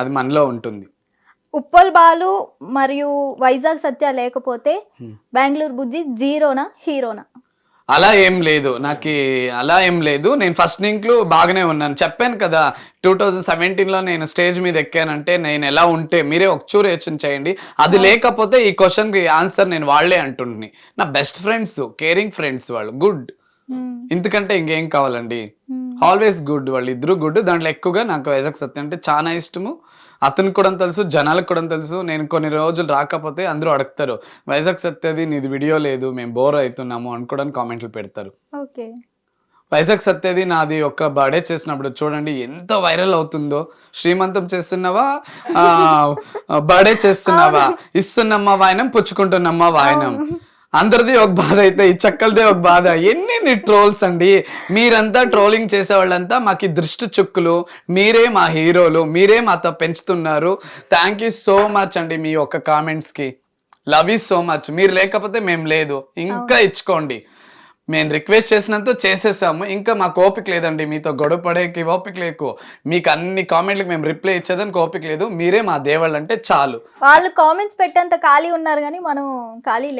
అది మనలో ఉంటుంది. ఉప్పల్ బాలు మరియు వైజాగ్ సత్య లేకపోతే బెంగళూరు బుజ్జి జీరోనా హీరోనా? అలా ఏం లేదు, నాకు అలా ఏం లేదు. నేను ఫస్ట్ నుంచి బాగానే ఉన్నాను. చెప్పాను కదా 2017లో నేను స్టేజ్ మీద ఎక్కానంటే నేను ఎలా ఉంటే మీరే ఒకచూరు యోచన చేయండి. అది లేకపోతే ఈ క్వశ్చన్కి ఆన్సర్ నేను వాళ్ళే అంటుంది. నా బెస్ట్ ఫ్రెండ్స్, కేరింగ్ ఫ్రెండ్స్, వాళ్ళు గుడ్. ఇంతకంటే ఇంకేం కావాలండి? ఆల్వేస్ గుడ్, వాళ్ళు ఇద్దరు గుడ్. దాంట్లో ఎక్కువగా నాకు వైజాగ్ సత్య అంటే చాలా ఇష్టము. అతనికి కూడా తెలుసు, జనాలకు కూడా తెలుసు. నేను కొన్ని రోజులు రాకపోతే అందరూ అడుగుతారు, వైజాగ్ సత్యది నీది వీడియో లేదు, మేము బోర్ అవుతున్నాము అనుకోవడానికి కామెంట్లు పెడతారు. ఓకే. వైజాగ్ సత్యది నాది ఒక బర్త్డే చేసినప్పుడు చూడండి ఎంత వైరల్ అవుతుందో. శ్రీమంతం చేస్తున్నావా, బర్త్డే చేస్తున్నావా, ఇస్తున్నమ్మా వాయనం, పుచ్చుకుంటున్నమ్మా వాయనం. అందరిది ఒక బాధ అయితే ఈ చక్కలదే ఒక బాధ. ఎన్ని ట్రోల్స్ అండి. మీరంతా ట్రోలింగ్ చేసే వాళ్ళంతా మాకు దృష్టి చుక్కులు, మీరే మా హీరోలు, మీరే మాతో పెంచుతున్నారు. థ్యాంక్ యూ సో మచ్ అండి మీ ఒక్క కామెంట్స్కి. Love you so much. మీరు లేకపోతే మేము లేదు. ఇంకా ఇచ్చుకోండి. మేము రిక్వెస్ట్ చేసినంత చేసేసాము. ఇంకా మాకు ఓపిక లేదండి మీతో గొడవ పడేకి, ఓపిక లేకు. మీకు అన్ని కామెంట్లకు మేము రిప్లై ఇచ్చేదానికి ఓపిక లేదు. మీరే మా దేవుళ్ళు అంటే చాలు. వాళ్ళు కామెంట్స్ పెట్టేంత ఖాళీ ఉన్నారు కానీ మనం ఖాళీ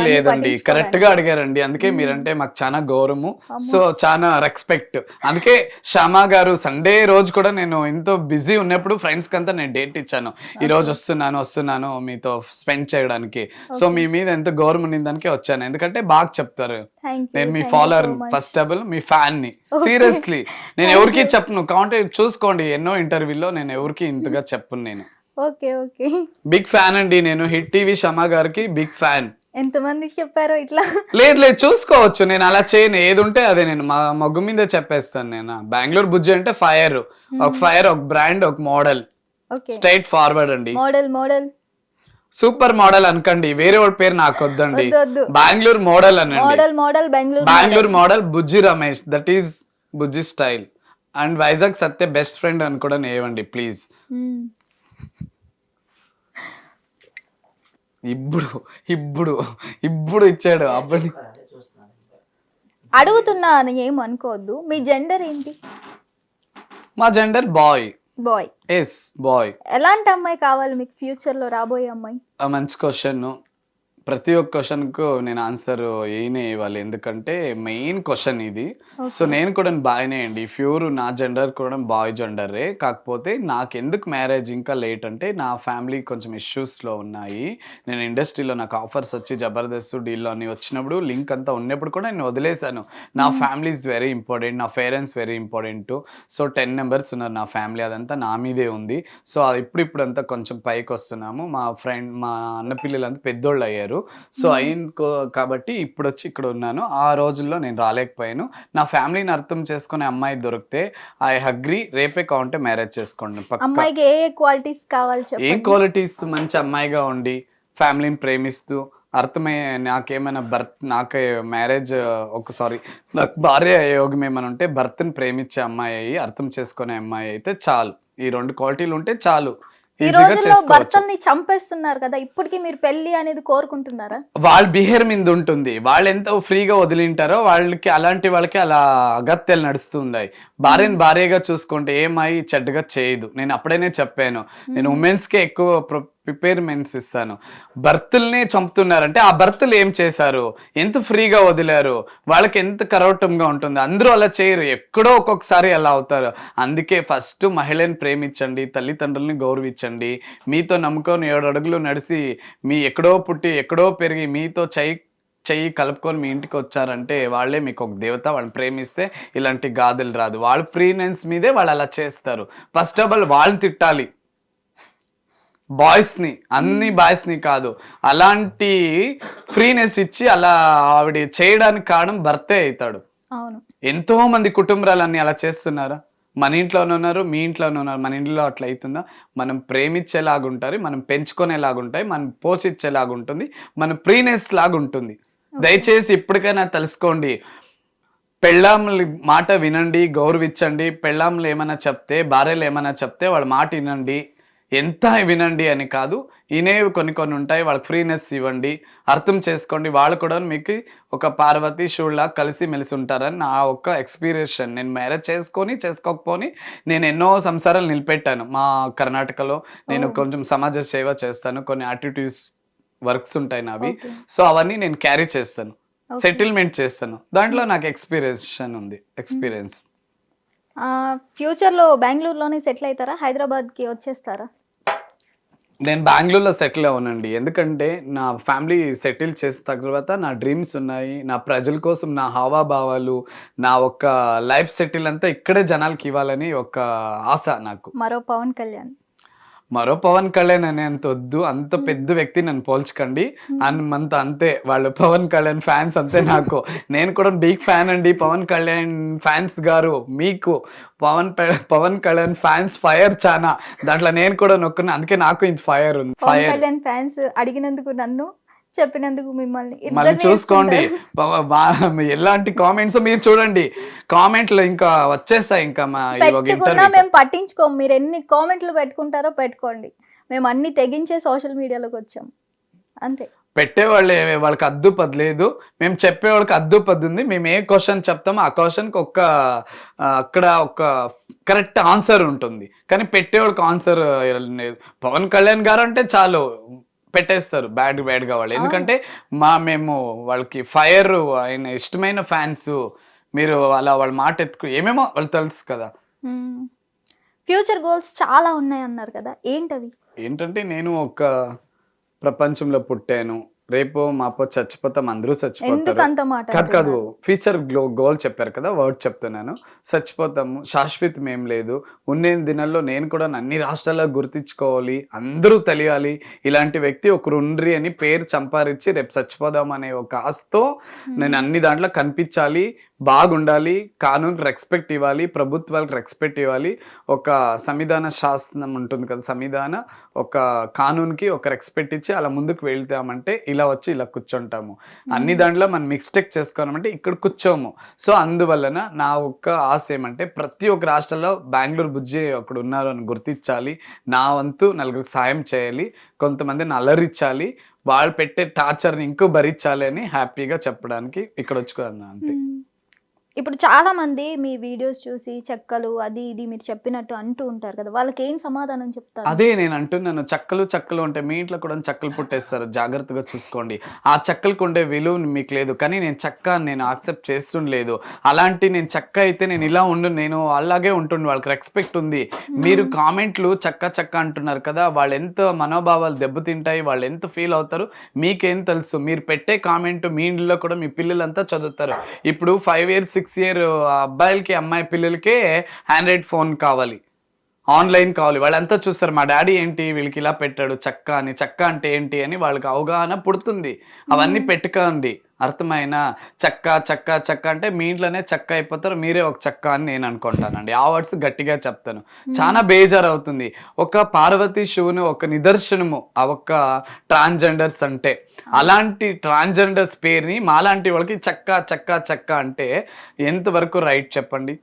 లేదండి. కరెక్ట్ గా అడిగారండి. అందుకే మీరంటే మాకు చాలా గౌరవము, సో చాలా రెస్పెక్ట్. అందుకే శ్యామా గారు సండే రోజు కూడా నేను ఎంతో బిజీ ఉన్నప్పుడు ఫ్రెండ్స్ కంతా నేను డేట్ ఇచ్చాను. ఈ రోజు వస్తున్నాను మీతో స్పెండ్ చేయడానికి. సో మీ మీద ఎంత గౌరవం ఉన్న దానికే వచ్చాను. ఎందుకంటే బాగా చెప్తారు. నేను మీ ఫాలోవర్, ఫస్ట్ ఆఫ్ ఆల్ మీ ఫ్యాన్ ని. సీరియస్లీ నేను ఎవరికి చెప్పను. కాంటాక్ట్ చూసుకోండి, ఎన్నో ఇంటర్వ్యూలో నేను ఎవరికి ఇంతగా చెప్పను. నేను బిగ్ ఫ్యాన్ అండి. నేను హిట్ టీవీ శ్యామా గారికి బిగ్ ఫ్యాన్. ఎంతమంది చెప్పారో ఇట్లా? లేదు చూసుకోవచ్చు. నేను అలా చేయను. ఏది ఉంటే అదే నేను మా మగ్గు మీద చెప్పేస్తాను. నేను బెంగళూరు బుజ్జి అంటే ఫైర్, ఒక బ్రాండ్, ఒక మోడల్, స్ట్రైట్ ఫార్వర్డ్ అండి. మోడల్ సూపర్ మోడల్ అనకండి, వేరే వాడి పేరు నాకు వద్దండి. బెంగళూరు మోడల్ అనండి. Bengaluru model Bujji Ramesh, that is Bujji style. And Vizag Satya best friend అని కూడా నేవండి ప్లీజ్. ఇప్పుడు ఇచ్చాడు అబ్బని. అడుగుతున్నా అని ఏం అనుకోవద్దు. మీ జెండర్ ఏంటి? మా జెండర్ బాయ్. Yes bye. ఎలాంటి అమ్మాయి కావాలి మీకు ఫ్యూచర్ లో, రాబోయే అమ్మాయి? మంచి క్వశ్చన్. ప్రతి ఒక్క క్వశ్చన్ కు నేను ఆన్సర్ ఏనే ఇవ్వాలి, ఎందుకంటే మెయిన్ క్వశ్చన్ ఇది. సో నేను కూడా బాయ్నే అండి. ప్యూర్ నా జెండర్ కూడా బాయ్ జెండరే. కాకపోతే నాకు ఎందుకు మ్యారేజ్ ఇంకా లేట్ అంటే నా ఫ్యామిలీ కొంచెం ఇష్యూస్లో ఉన్నాయి. నేను ఇండస్ట్రీలో నాకు ఆఫర్స్ వచ్చి జబర్దస్త్ డీల్లో అన్ని వచ్చినప్పుడు లింక్ అంతా ఉన్నప్పుడు కూడా నేను వదిలేశాను. నా ఫ్యామిలీ ఇస్ వెరీ ఇంపార్టెంట్, నా parents very important. So 10 members ఉన్నారు నా ఫ్యామిలీ, అదంతా నా మీదే ఉంది. సో ఇప్పుడు అంతా కొంచెం పైకి వస్తున్నాము. మా అన్న పిల్లలంతా పెద్దోళ్ళు అయ్యారు. సో కాబట్టి ఇప్పుడు వచ్చి ఇక్కడ ఉన్నాను. ఆ రోజుల్లో నేను రాలేకపోయాను. నా ఫ్యామిలీని అర్థం చేసుకునే అమ్మాయి దొరికితే ఐ అగ్రీ, రేపే కావాలంటే మ్యారేజ్ చేసుకోండి. అమ్మాయికి ఏ క్వాలిటీస్ కావాలి? ఏ క్వాలిటీస్? మంచి అమ్మాయిగా ఉండి, ఫ్యామిలీని ప్రేమిస్తూ, అర్థమయ్యే, నాకేమైనా నాకు మ్యారేజ్ నాకు భార్య యోగం ఏమైనా ఉంటే భర్తని ప్రేమించే అమ్మాయి అయ్యి, అర్థం చేసుకునే అమ్మాయి అయితే చాలు. ఈ 2 క్వాలిటీలు ఉంటే చాలు. ఈ రోజుల్లో భర్తల్ని చంపేస్తున్నారు కదా, ఇప్పటికీ మీరు పెళ్లి అనేది కోరుకుంటున్నారా? వాళ్ళ బిహేవియర్ మీద ఉంటుంది. వాళ్ళు ఎంత ఫ్రీగా వదిలింటారో అలాంటి వాళ్ళకి అలా అగత్యాలు నడుస్తున్నాయి. భార్యని భార్యగా చూసుకుంటే ఏమై చెడ్డగా చేయదు. నేను అప్పుడైనా చెప్పాను, నేను ఉమెన్స్ కే ఎక్కువ ప్రిపేర్మెంట్స్ ఇస్తాను. భర్తల్ని చంపుతున్నారంటే ఆ భర్తలు ఏం చేశారు, ఎంత ఫ్రీగా వదిలారు, వాళ్ళకి ఎంత కరవటంగా ఉంటుంది. అందరూ అలా చేయరు, ఎక్కడో ఒక్కొక్కసారి అలా అవుతారు. అందుకే ఫస్ట్ మహిళని ప్రేమించండి, తల్లిదండ్రులని గౌరవించండి. మీతో నమ్ముకొని 7 అడుగులు నడిచి, మీ ఎక్కడో పుట్టి ఎక్కడో పెరిగి మీతో చెయ్యి కలుపుకొని మీ ఇంటికి వచ్చారంటే వాళ్ళే మీకు ఒక దేవత. వాళ్ళని ప్రేమిస్తే ఇలాంటి గాథలు రాదు. వాళ్ళ ఫ్రీనెస్ మీదే వాళ్ళు అలా చేస్తారు. ఫస్ట్ ఆఫ్ ఆల్ వాళ్ళని తిట్టాలి, బాయ్స్ని, అన్ని బాయ్స్ని కాదు. అలాంటి ఫ్రీనెస్ ఇచ్చి అలా ఆవిడ చేయడానికి కారణం భర్తే అవుతాడు. ఎంతో మంది కుటుంబాలన్నీ అలా చేస్తున్నారా? మన ఇంట్లోనే ఉన్నారు, మీ ఇంట్లోనే ఉన్నారు. మన ఇంట్లో అట్లా అవుతుందా? మనం ప్రేమించేలాగుంటారు, మనం పెంచుకునేలాగుంటాయి, మనం పోషించేలాగుంటుంది, మన ఫ్రీనెస్ లాగుంటుంది. దయచేసి ఇప్పటికైనా తెలుసుకోండి. పెళ్ళాముల మాట వినండి, గౌరవించండి. పెళ్ళాములు ఏమైనా చెప్తే, భార్యలు ఏమైనా చెప్తే వాళ్ళ మాట వినండి. ఎంత వినండి అని కాదు, వినేవి కొన్ని కొన్ని ఉంటాయి, వాళ్ళకి ఫ్రీనెస్ ఇవ్వండి, అర్థం చేసుకోండి, వాళ్ళు కూడా మీకు ఒక పార్వతి శివుడిలా కలిసి మెలిసి ఉంటారని నా ఒక్క ఎక్స్పీరియన్స్. నేను మ్యారేజ్ చేసుకోకపోని నేను ఎన్నో సంసారాలు నిలబెట్టాను మా కర్ణాటకలో. నేను కొంచెం సమాజ సేవ చేస్తాను, కొన్ని యాక్టివిటీస్ వర్క్స్ ఉంటాయి నావి. ఓకే. సో అవన్నీ నేను క్యారీ చేస్తాను, ఓకే. సెటిల్మెంట్ చేస్తాను, దాంట్లో నాకు ఎక్స్పీరియన్స్. ఫ్యూచర్లో బెంగళూరులోనే సెటిల్ అవుతారా, హైదరాబాద్కి వచ్చేస్తారా? నేను బెంగళూరులో సెటిల్ అవ్వనండి, ఎందుకంటే నా ఫ్యామిలీ సెటిల్ చేసిన తర్వాత నా డ్రీమ్స్ ఉన్నాయి, నా ప్రజల కోసం నా హావాభావాలు, నా ఒక్క లైఫ్ సెటిల్ అంతా ఇక్కడే జనాలకి ఇవ్వాలని ఒక ఆశ నాకు. మరో పవన్ కళ్యాణ్. మరో పవన్ కళ్యాణ్ అనే అంత వద్దు, అంత పెద్ద వ్యక్తి నన్ను పోల్చకండి. అంతే వాళ్ళు పవన్ కళ్యాణ్ ఫ్యాన్స్ అంతే నాకు. నేను కూడా బిగ్ ఫ్యాన్ అండి పవన్ కళ్యాణ్ ఫ్యాన్స్ గారు. మీకు పవన్ కళ్యాణ్ ఫ్యాన్స్ ఫైర్ చానా, దాంట్లో నేను కూడా నొక్కున్నా, అందుకే నాకు ఇంత ఫైర్ ఉంది. పవన్ కళ్యాణ్ ఫ్యాన్స్ అడిగినందుకు నన్ను, చెప్పినందుకు మిమ్మల్ని మళ్ళీ చూసుకోండి. ఎలాంటి కామెంట్స్ మీరు చూడండి, కామెంట్లు ఇంకా వచ్చేస్తాయి. ఇంకా పెట్టుకున్నా మేము పట్టించుకోము, మీరు ఎన్ని కామెంట్లు పెట్టుకుంటారో పెట్టుకోండి, మేము అన్ని తెగించే సోషల్ మీడియాలోకి వచ్చాం అంతే. పెట్టేవాళ్ళు వాళ్ళకి అద్దు పది లేదు, మేము చెప్పేవాళ్ళకి అద్దు పది ఉంది. మేము ఏ క్వశ్చన్ చెప్తామో ఆ క్వశ్చన్కి అక్కడ ఒక కరెక్ట్ ఆన్సర్ ఉంటుంది, కానీ పెట్టేవాళ్ళకి ఆన్సర్ లేదు. పవన్ కళ్యాణ్ గారు అంటే చాలు పెట్టేస్తారు బ్యాడ్గా వాళ్ళు, ఎందుకంటే మేము వాళ్ళకి ఫైర్, ఆయన ఇష్టమైన ఫ్యాన్స్. మీరు అలా వాళ్ళ మాట ఏమేమో వాళ్ళు తెలుసు కదా. ఫ్యూచర్ గోల్స్ చాలా ఉన్నాయి అన్నారు కదా, ఏంటవి? ఏంటంటే నేను ఒక ప్రపంచంలో పుట్టాను, రేపు మాపో చచ్చిపోతాం, అందరూ చచ్చిపోతారు. కాదు ఫ్యూచర్ గోల్ చెప్పారు కదా, వర్డ్ చెప్తున్నాను. చచ్చిపోతాము, శాశ్వతం ఏం లేదు. ఉండే దినాల్లో నేను కూడా అన్ని రాష్ట్రాల్లో గుర్తించుకోవాలి, అందరూ తెలియాలి ఇలాంటి వ్యక్తి ఒకరు ఉండ్రి అని పేరు సంపాదించి రేపు చచ్చిపోదాం అనే ఒక ఆశతో నేను అన్ని దాంట్లో కనిపించాలి, బాగుండాలి, కానూన్ రెస్పెక్ట్ ఇవ్వాలి, ప్రభుత్వాలకు రెస్పెక్ట్ ఇవ్వాలి, ఒక సంవిధాన శాసనం ఉంటుంది కదా, సంవిధాన ఒక కానూన్కి ఒక రెస్పెక్ట్ ఇచ్చి అలా ముందుకు వెళ్తామంటే ఇలా వచ్చి ఇలా కూర్చుంటాము. అన్ని దాంట్లో మనం మిస్టేక్ చేసుకోవాలంటే ఇక్కడ కూర్చోము. సో అందువలన నా ఒక్క ఆశ ఏమంటే ప్రతి ఒక్క రాష్ట్రంలో బెంగళూరు బుజ్జి అక్కడ ఉన్నారు అని గుర్తించాలి, నా వంతు నలుగురికి సాయం చేయాలి, కొంతమందిని అలరించాలి, వాళ్ళు పెట్టే టార్చర్ని ఇంకో భరించాలి అని హ్యాపీగా చెప్పడానికి ఇక్కడ వచ్చుకున్నాను అంతే. ఇప్పుడు చాలా మంది మీ వీడియోస్ చూసి చెక్కలు అది ఇది మీరు చెప్పినట్టు అంటూ ఉంటారు కదా, వాళ్ళకి ఏం సమాధానం చెప్తారు? అదే నేను అంటున్నాను, చెక్కలు అంటే మీ ఇంట్లో కూడా చెక్కలు పుట్టేస్తారు, జాగ్రత్తగా చూసుకోండి. ఆ చెక్కలకు ఉండే విలువ మీకు లేదు, కానీ నేను యాక్సెప్ట్ చేస్తుండలేదు. అలాంటి నేను చెక్క అయితే నేను ఇలా నేను అలాగే ఉంటుండే, వాళ్ళకి రెస్పెక్ట్ ఉంది. మీరు కామెంట్లు చెక్క అంటున్నారు కదా, వాళ్ళు ఎంత మనోభావాలు దెబ్బతింటాయి, వాళ్ళు ఎంత ఫీల్ అవుతారు మీకేం తెలుసు. మీరు పెట్టే కామెంట్ మీ ఇంట్లో కూడా మీ పిల్లలంతా చదువుతారు. ఇప్పుడు 5 years 6 year అబ్బాయిలకి అమ్మాయి పిల్లలకే హ్యాండ్రైడ్ ఫోన్ కావాలి, ఆన్లైన్ కావాలి, వాళ్ళంతా చూస్తారు మా డాడీ ఏంటి వీళ్ళకి ఇలా పెట్టాడు చెక్క అంటే ఏంటి అని వాళ్ళకి అవగాహన పుడుతుంది. అవన్నీ పెట్టుకోండి, అర్థమైనా? చెక్క అంటే మీ ఇంట్లోనే చెక్క అయిపోతారు, మీరే ఒక చెక్క అని నేను అనుకుంటానండి. ఆ వర్డ్స్ గట్టిగా చెప్తాను, చాలా బేజారు అవుతుంది. ఒక పార్వతి శివుని ఒక నిదర్శనము ఆ ఒక్క ట్రాన్స్జెండర్స్ అంటే. అలాంటి ట్రాన్స్జెండర్స్ పేరుని మాలాంటి వాళ్ళకి చెక్క అంటే ఎంతవరకు రైట్ చెప్పండి?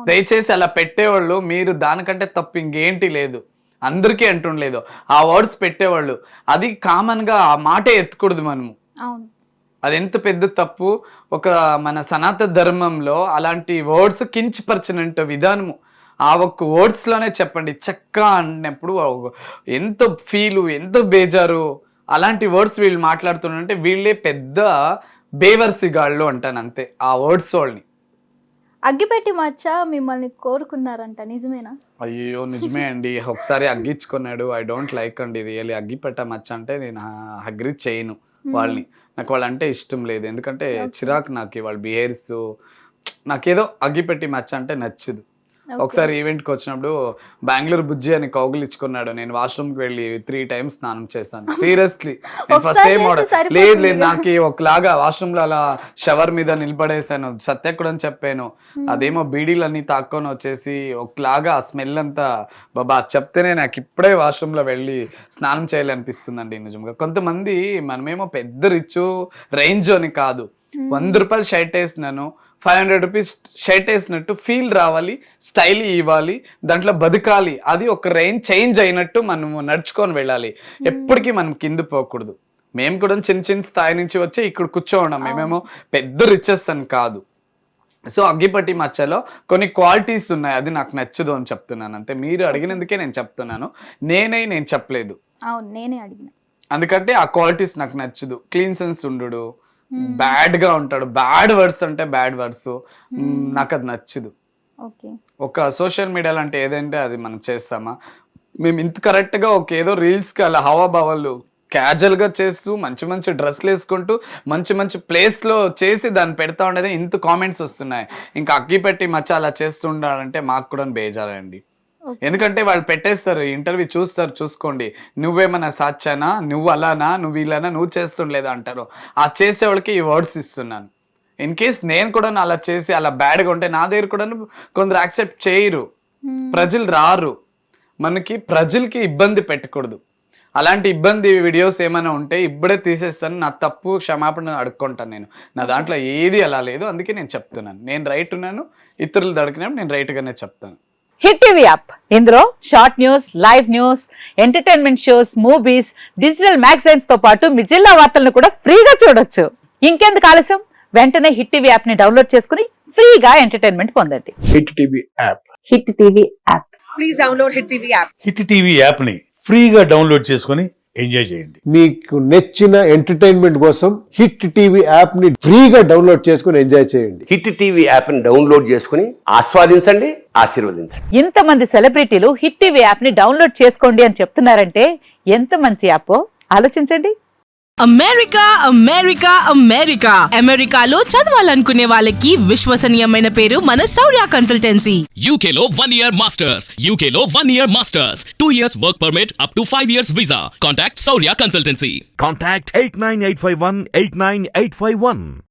దయచేసి అలా పెట్టేవాళ్ళు మీరు దానికంటే తప్పు ఇంకేంటి లేదు, అందరికీ అంటుండలేదు. ఆ వర్డ్స్ పెట్టేవాళ్ళు అది కామన్ గా ఆ మాటే ఎత్తకూడదు మనము, అది ఎంత పెద్ద తప్పు. ఒక మన సనాతన ధర్మంలో అలాంటి వర్డ్స్ కించపరచినంత విధానము ఆ ఒక్క వర్డ్స్ లోనే చెప్పండి. చెక్క అన్నప్పుడు ఎంత ఫీలు, ఎంత బేజారు. అలాంటి వర్డ్స్ వీళ్ళు మాట్లాడుతుంటే వీళ్ళే పెద్ద బేవర్సిగాళ్ళు అంటాను అంతే ఆ వర్డ్స్ వాళ్ళని. అగ్గిపెట్టి మచ్చ మిమ్మల్ని కోరుకున్నారంట, నిజమేనా? అయ్యో నిజమే అండి, ఒకసారి అగ్గించుకున్నాడు. ఐ డోంట్ లైక్ అండి రియల్లీ. అగ్గిపెట్ట మచ్చ అంటే నేను అగ్రి చేయను వాళ్ళని, నాకు వాళ్ళంటే ఇష్టం లేదు. ఎందుకంటే చిరాకు నాకు వాళ్ళ బిహేవియర్స్, నాకేదో అగ్గిపెట్టి మచ్చ అంటే నచ్చదు. ఒకసారి ఈవెంట్కి వచ్చినప్పుడు బెంగళూరు బుజ్జి అని కౌగులిచ్చుకున్నాడు, నేను వాష్రూమ్కి వెళ్ళి 3 times స్నానం చేశాను. సీరియస్లీ నేను ఫస్ట్ టైం లేదు నాకు ఒకలాగా వాష్రూమ్ లో అలా షవర్ మీద నిలబడేసాను. సత్య కూడా చెప్పాను, అదేమో బీడీలన్నీ తాక్కొని వచ్చేసి ఒకలాగా ఆ స్మెల్ అంతా బాబా చెప్తేనే నాకు ఇప్పుడే వాష్రూమ్ లో వెళ్ళి స్నానం చేయాలనిపిస్తుందండి నిజంగా. కొంతమంది మనమేమో పెద్ద రిచ్ రేంజ్ అని కాదు, 100 రూపాయలు షర్ట్ వేసినాను, 500 రూపీస్ షర్ట్ వేసినట్టు ఫీల్ రావాలి, స్టైల్ ఇవ్వాలి, దాంట్లో బతకాలి. అది ఒక రేంజ్ చేంజ్ అయినట్టు మనము నడుచుకొని వెళ్ళాలి. ఎప్పటికీ మనం కింద పోకూడదు. మేము కూడా చిన్న చిన్న స్థాయి నుంచి వచ్చి ఇక్కడ కూర్చోన్నాం. మేమేమో పెద్ద రిచెస్ అని కాదు. సో అగ్గిపట్టి మచ్చలో కొన్ని క్వాలిటీస్ ఉన్నాయి, అది నాకు నచ్చదు అని చెప్తున్నాను అంతే. మీరు అడిగినందుకే నేను చెప్తున్నాను, నేను చెప్పలేదు. అవును, నేనే అడిగిన. అందుకంటే ఆ క్వాలిటీస్ నాకు నచ్చదు. క్లీన్ సెన్స్ ఉండు, బ్యాడ్ గా ఉంటాడు, బ్యాడ్ వర్డ్స్ అంటే బ్యాడ్ వర్డ్స్, నాకు అది నచ్చదు. ఒక సోషల్ మీడియాలో అంటే ఏదంటే అది మనం చేస్తామా? మేము ఇంత కరెక్ట్ గా ఒక ఏదో రీల్స్ కి అలా హవాభావాలు క్యాజువల్ గా చేస్తూ మంచి మంచి డ్రెస్లు వేసుకుంటూ మంచి మంచి ప్లేస్ లో చేసి దాన్ని పెడతా ఉండేది ఇంత కామెంట్స్ వస్తున్నాయి. ఇంకా అగ్గిపెట్టి మచ్చ అలా చేస్తుండాలంటే మాకు కూడా బేజారండి. ఎందుకంటే వాళ్ళు పెట్టేస్తారు, ఇంటర్వ్యూ చూస్తారు, చూసుకోండి నువ్వేమన్నా సాచానా, నువ్వు అలానా, నువ్వు ఇలానా, నువ్వు చేస్తుండలేదా అంటారు. ఆ చేసే వాళ్ళకి ఈ వర్డ్స్ ఇస్తున్నాను. ఇన్ కేస్ నేను కూడా అలా చేసి అలా బ్యాడ్గా ఉంటే నా దగ్గర కూడా కొందరు యాక్సెప్ట్ చేయరు, ప్రజలు రారు. మనకి ప్రజలకి ఇబ్బంది పెట్టకూడదు. అలాంటి ఇబ్బంది వీడియోస్ ఏమైనా ఉంటే ఇప్పుడే తీసేస్తాను, నా తప్పు క్షమాపణ అడుక్కుంటాను. నేను నా దాంట్లో ఏది అలా లేదు, అందుకే నేను చెప్తున్నాను. నేను రైట్ ఉన్నాను, ఇతరులు దొరికినప్పుడు నేను రైట్ గానే చెప్తాను. హిట్ టీవీ యాప్, ఇందులో short news, live news, entertainment shows, movies, digital magazines తో పాటు మీ జిల్లా వార్తలను కూడా ఫ్రీగా చూడొచ్చు. ఇంకెందుకు ఆలస్యం, వెంటనే హిట్ టీవీ యాప్ ని డౌన్లోడ్ చేసుకుని ఫ్రీగా ఎంటర్టైన్మెంట్ పొందండి. Hit TV app. Hit TV app. Please download hit TV app. Hit TV app ని ఫ్రీగా డౌన్లోడ్ చేసుకొని ఎంజాయ్ చేయండి. మీకు నచ్చిన ఎంటర్టైన్మెంట్ కోసం హిట్ టీవీ యాప్ ని ఫ్రీగా డౌన్లోడ్ చేసుకొని ఎంజాయ్ చేయండి. హిట్ టీవీ యాప్ ని డౌన్లోడ్ చేసుకుని ఆస్వాదించండి, ఆశీర్వదించండి. ఇంతమంది సెలబ్రిటీలు హిట్ టీవీ యాప్ ని డౌన్లోడ్ చేసుకోండి అని చెప్తున్నారంటే ఎంత మంచి యాప్ ఆలోచించండి. అమెరికా అమెరికా అమెరికా అమెరికాలో చదవాలనుకునే వాళ్ళకి విశ్వసనీయమైన పేరు మన శౌర్య కన్సల్టెన్సీ. UK లో 1 year masters, UK లో 1 year masters, 2 years work permit up to 5 years visa. Contact Saurya Consultancy. Contact 89851 89851.